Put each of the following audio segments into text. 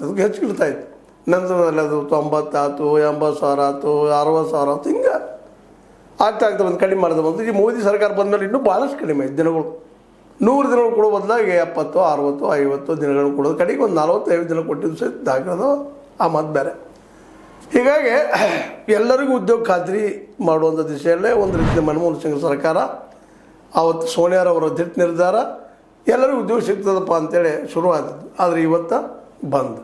ಅದಕ್ಕೆ ಹೆಚ್ಚಿಡ್ತಾ ಇತ್ತು. ನಂತರದಲ್ಲಿ ಅದು 90 ಆಯ್ತು, 80,000 ಆಯ್ತು, 60,000 ಆಯ್ತು, ಹಿಂಗೆ ಆಗ್ತಾ ಒಂದು ಕಡಿಮೆ ಮಾಡಿದ ಬಂತು. ಈ ಮೋದಿ ಸರ್ಕಾರ ಬಂದಮೇಲೆ ಇನ್ನೂ ಭಾಳಷ್ಟು ಕಡಿಮೆ ಆಯ್ತು ದಿನಗಳು. 100 ದಿನಗಳು ಕೊಡೋ ಬದಲಾಗಿ 70, 60, 50 ದಿನಗಳನ್ನು ಕೊಡೋದು, ಕಡೆಗೆ ಒಂದು 40-50 ದಿನ ಕೊಟ್ಟಿದ್ದು ಸಹಿತ ದಾಖಲದು ಆ ಮಾತು ಬೇರೆ. ಹೀಗಾಗಿ ಎಲ್ಲರಿಗೂ ಉದ್ಯೋಗ ಖಾತ್ರಿ ಮಾಡುವಂಥ ದಿಶೆಯಲ್ಲೇ ಒಂದು ರೀತಿಯ ಮನಮೋಹನ್ ಸಿಂಗ್ ಸರ್ಕಾರ, ಆವತ್ತು ಸೋನಿಯಾರವರ ದಿಟ್ಟ ನಿರ್ಧಾರ, ಎಲ್ಲರಿಗೂ ಉದ್ಯೋಗ ಸಿಗ್ತದಪ್ಪ ಅಂತೇಳಿ ಶುರುವಾದದ್ದು. ಆದರೆ ಇವತ್ತು ಬಂದ್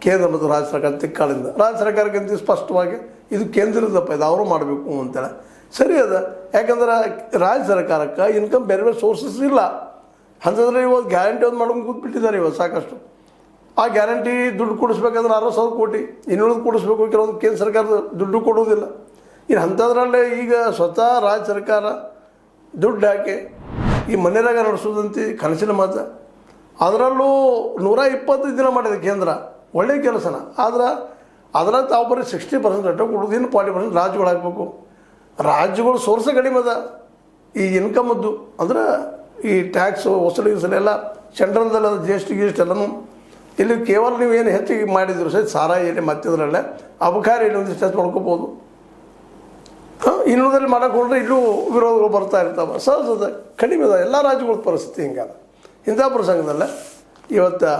ಕೇಂದ್ರ ಮತ್ತು ರಾಜ್ಯ ಸರ್ಕಾರ ತಿಕ್ಕಾಳಿಂದ. ರಾಜ್ಯ ಸರ್ಕಾರಕ್ಕಿಂತ ಸ್ಪಷ್ಟವಾಗಿ ಇದು ಕೇಂದ್ರದಪ್ಪ, ಇದು ಅವರು ಮಾಡಬೇಕು ಅಂತೇಳಿ ಸರಿ ಅದ. ಯಾಕಂದ್ರೆ ರಾಜ್ಯ ಸರ್ಕಾರಕ್ಕೆ ಇನ್ಕಮ್ ಬೇರೆ ಬೇರೆ ಸೋರ್ಸಸ್ ಇಲ್ಲ ಅಂತಂದರೆ ಇವತ್ತು ಗ್ಯಾರಂಟಿ ಒಂದು ಮಾಡ್ಕೊಂಡು ಕೂತ್ಬಿಟ್ಟಿದ್ದಾರೆ ಇವತ್ತು ಸಾಕಷ್ಟು. ಆ ಗ್ಯಾರಂಟಿ ದುಡ್ಡು ಕೊಡಿಸ್ಬೇಕಂದ್ರೆ 60,000 ಕೋಟಿ ಇನ್ನುಳಿದು ಕೊಡಿಸ್ಬೇಕು. ಕೆಲವೊಂದು ಕೇಂದ್ರ ಸರ್ಕಾರದ ದುಡ್ಡು ಕೊಡೋದಿಲ್ಲ. ಇನ್ನು ಅಂಥದ್ರಲ್ಲೇ ಈಗ ಸ್ವತಃ ರಾಜ್ಯ ಸರ್ಕಾರ ದುಡ್ಡು ಹಾಕಿ ಈ ಮನೆಯಾಗ ನಡೆಸೋದಂತೆ ಕನಸಿನ ಮಾತು. ಅದರಲ್ಲೂ 125 ದಿನ ಮಾಡಿದೆ ಕೇಂದ್ರ, ಒಳ್ಳೆಯ ಕೆಲಸನ. ಆದ್ರೆ ಅದರ ತಾವು ಬರೀ 60% ಅಟ್ಟ ಕೊಡೋದು, ಇನ್ನು 40% ರಾಜ್ಯಗಳು ಹಾಕಬೇಕು. ರಾಜ್ಯಗಳು ಸೋರ್ಸೇ ಕಡಿಮೆ ಅದ ಈ ಇನ್ಕಮದ್ದು. ಅಂದ್ರೆ ಈ ಟ್ಯಾಕ್ಸು ವಸೂಲಿ ಎಲ್ಲ ಸೆಂಟ್ರಲ್ದಲ್ಲ, GST ಎಲ್ಲನೂ ಇಲ್ಲಿ ಕೇವಲ ನೀವು ಏನು ಹೆಚ್ಚಿಗೆ ಮಾಡಿದ್ರು ಸಹಿತ ಸಾರಾಯಿಯಲ್ಲಿ ಮತ್ತಿದ್ರಲ್ಲೇ ಅಬಕಾರಿ ಇಲ್ಲಿ ಒಂದಿಷ್ಟು ಹೆಚ್ಚು ಮಾಡ್ಕೋಬೋದು. ಇನ್ನುಳಿದಲ್ಲಿ ಮಾಡೋಕ್ಕೆ ಹೊರಟ್ರೆ ಇಲ್ಲೂ ವಿರೋಧಗಳು ಬರ್ತಾ ಇರ್ತಾವೆ. ಸಹಜದ ಕಡಿಮೆ ಅದ ಎಲ್ಲ ರಾಜ್ಯಗಳ ಪರಿಸ್ಥಿತಿ ಹಿಂಗಾದ. ಇಂಥ ಪ್ರಸಂಗದಲ್ಲೇ ಇವತ್ತು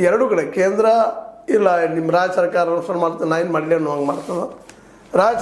ಎರಡೂ ಕಡೆ ಕೇಂದ್ರ ಇಲ್ಲ ನಿಮ್ಮ ರಾಜ್ಯ ಸರ್ಕಾರ ಅನುಷ್ಠಾನ ಮಾಡ್ತದೆ, ನಾ ಏನು ಮಾಡಲಿ ಅನ್ನೋ ಹಂಗೆ ಮಾಡ್ತದೆ. ರಾಜ್ಯ